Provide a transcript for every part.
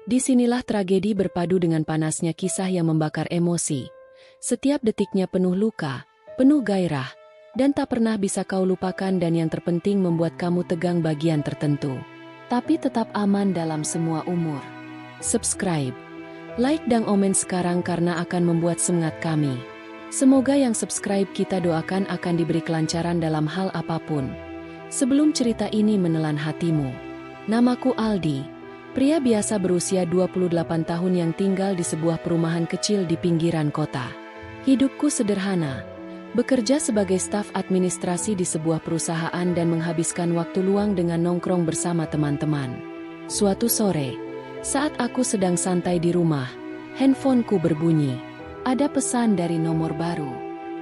Disinilah tragedi berpadu dengan panasnya kisah yang membakar emosi. Setiap detiknya penuh luka, penuh gairah, dan tak pernah bisa kau lupakan dan yang terpenting membuat kamu tegang bagian tertentu. Tapi tetap aman dalam semua umur. Subscribe, like dan komen sekarang karena akan membuat semangat kami. Semoga yang subscribe kita doakan akan diberi kelancaran dalam hal apapun. Sebelum cerita ini menelan hatimu. Namaku Aldi. Pria biasa berusia 28 tahun yang tinggal di sebuah perumahan kecil di pinggiran kota. Hidupku sederhana, bekerja sebagai staf administrasi di sebuah perusahaan dan menghabiskan waktu luang dengan nongkrong bersama teman-teman. Suatu sore, saat aku sedang santai di rumah, handphoneku berbunyi. Ada pesan dari nomor baru.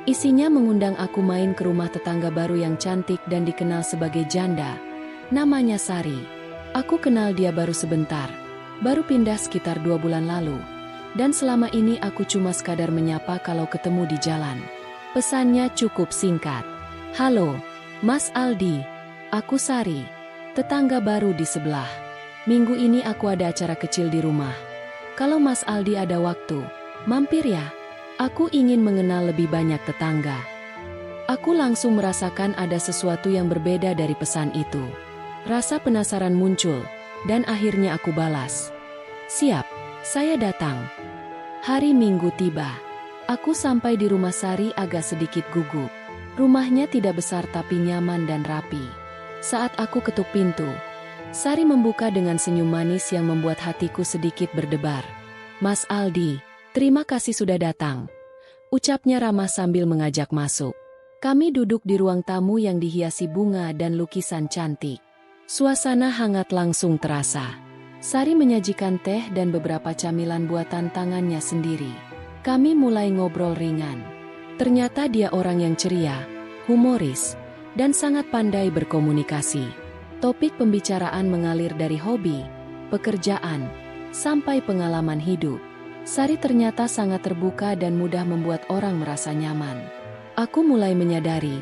Isinya mengundang aku main ke rumah tetangga baru yang cantik dan dikenal sebagai janda. Namanya Sari. Aku kenal dia baru sebentar, baru pindah sekitar 2 bulan lalu, dan selama ini aku cuma sekadar menyapa kalau ketemu di jalan. Pesannya cukup singkat. Halo, Mas Aldi, aku Sari, tetangga baru di sebelah. Minggu ini aku ada acara kecil di rumah. Kalau Mas Aldi ada waktu, mampir ya. Aku ingin mengenal lebih banyak tetangga. Aku langsung merasakan ada sesuatu yang berbeda dari pesan itu. Rasa penasaran muncul, dan akhirnya aku balas. Siap, saya datang. Hari Minggu tiba. Aku sampai di rumah Sari agak sedikit gugup. Rumahnya tidak besar tapi nyaman dan rapi. Saat aku ketuk pintu, Sari membuka dengan senyum manis yang membuat hatiku sedikit berdebar. Mas Aldi, terima kasih sudah datang. Ucapnya ramah sambil mengajak masuk. Kami duduk di ruang tamu yang dihiasi bunga dan lukisan cantik. Suasana hangat langsung terasa. Sari menyajikan teh dan beberapa camilan buatan tangannya sendiri. Kami mulai ngobrol ringan. Ternyata dia orang yang ceria, humoris, dan sangat pandai berkomunikasi. Topik pembicaraan mengalir dari hobi, pekerjaan, sampai pengalaman hidup. Sari ternyata sangat terbuka dan mudah membuat orang merasa nyaman. Aku mulai menyadari,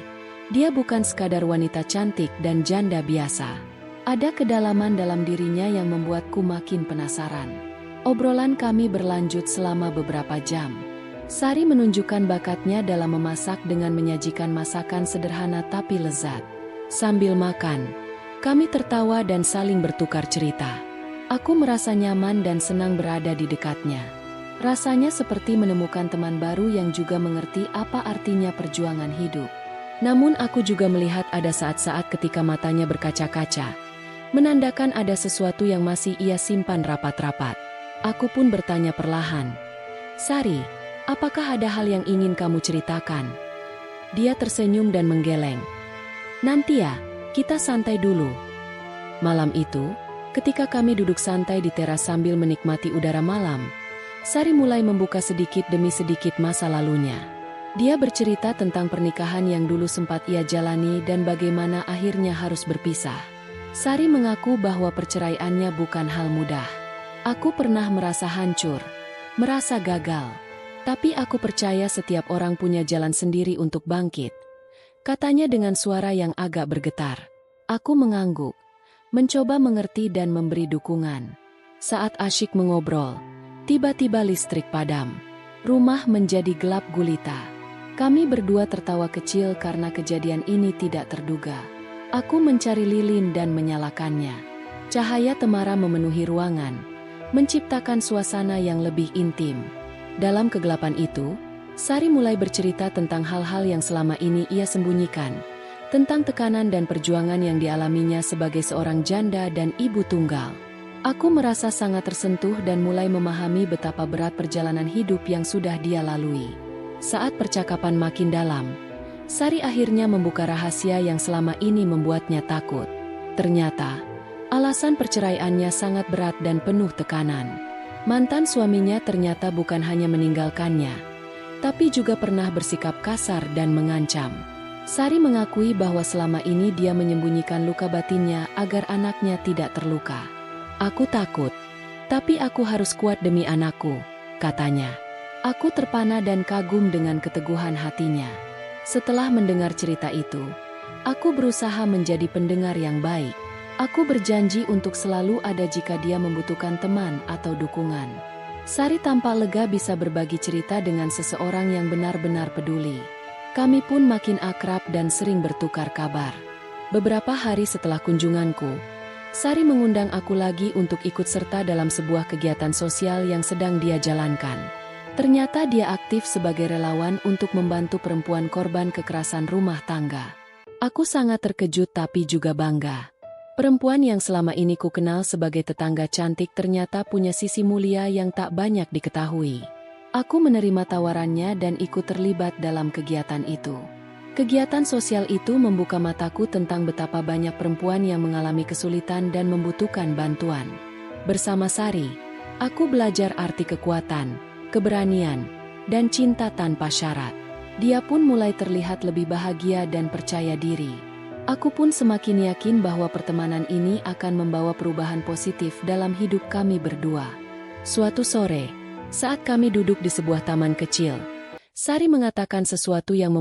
dia bukan sekadar wanita cantik dan janda biasa. Ada kedalaman dalam dirinya yang membuatku makin penasaran. Obrolan kami berlanjut selama beberapa jam. Sari menunjukkan bakatnya dalam memasak dengan menyajikan masakan sederhana tapi lezat. Sambil makan, kami tertawa dan saling bertukar cerita. Aku merasa nyaman dan senang berada di dekatnya. Rasanya seperti menemukan teman baru yang juga mengerti apa artinya perjuangan hidup. Namun aku juga melihat ada saat-saat ketika matanya berkaca-kaca, menandakan ada sesuatu yang masih ia simpan rapat-rapat. Aku pun bertanya perlahan, Sari, apakah ada hal yang ingin kamu ceritakan? Dia tersenyum dan menggeleng. Nanti ya, kita santai dulu. Malam itu, ketika kami duduk santai di teras sambil menikmati udara malam, Sari mulai membuka sedikit demi sedikit masa lalunya. Dia bercerita tentang pernikahan yang dulu sempat ia jalani dan bagaimana akhirnya harus berpisah. Sari mengaku bahwa perceraiannya bukan hal mudah. Aku pernah merasa hancur, merasa gagal. Tapi aku percaya setiap orang punya jalan sendiri untuk bangkit. Katanya dengan suara yang agak bergetar. Aku mengangguk, mencoba mengerti dan memberi dukungan. Saat asyik mengobrol, tiba-tiba listrik padam. Rumah menjadi gelap gulita. Kami berdua tertawa kecil karena kejadian ini tidak terduga. Aku mencari lilin dan menyalakannya. Cahaya temara memenuhi ruangan, menciptakan suasana yang lebih intim. Dalam kegelapan itu, Sari mulai bercerita tentang hal-hal yang selama ini ia sembunyikan, tentang tekanan dan perjuangan yang dialaminya sebagai seorang janda dan ibu tunggal. Aku merasa sangat tersentuh dan mulai memahami betapa berat perjalanan hidup yang sudah dia lalui. Saat percakapan makin dalam, Sari akhirnya membuka rahasia yang selama ini membuatnya takut. Ternyata, alasan perceraiannya sangat berat dan penuh tekanan. Mantan suaminya ternyata bukan hanya meninggalkannya, tapi juga pernah bersikap kasar dan mengancam. Sari mengakui bahwa selama ini dia menyembunyikan luka batinnya agar anaknya tidak terluka. Aku takut, tapi aku harus kuat demi anakku, katanya. Aku terpana dan kagum dengan keteguhan hatinya. Setelah mendengar cerita itu, aku berusaha menjadi pendengar yang baik. Aku berjanji untuk selalu ada jika dia membutuhkan teman atau dukungan. Sari tampak lega bisa berbagi cerita dengan seseorang yang benar-benar peduli. Kami pun makin akrab dan sering bertukar kabar. Beberapa hari setelah kunjunganku, Sari mengundang aku lagi untuk ikut serta dalam sebuah kegiatan sosial yang sedang dia jalankan. Ternyata dia aktif sebagai relawan untuk membantu perempuan korban kekerasan rumah tangga. Aku sangat terkejut tapi juga bangga. Perempuan yang selama ini ku kenal sebagai tetangga cantik ternyata punya sisi mulia yang tak banyak diketahui. Aku menerima tawarannya dan ikut terlibat dalam kegiatan itu. Kegiatan sosial itu membuka mataku tentang betapa banyak perempuan yang mengalami kesulitan dan membutuhkan bantuan. Bersama Sari, aku belajar arti kekuatan, keberanian, dan cinta tanpa syarat. Dia pun mulai terlihat lebih bahagia dan percaya diri. Aku pun semakin yakin bahwa pertemanan ini akan membawa perubahan positif dalam hidup kami berdua. Suatu sore, saat kami duduk di sebuah taman kecil, Sari mengatakan sesuatu yang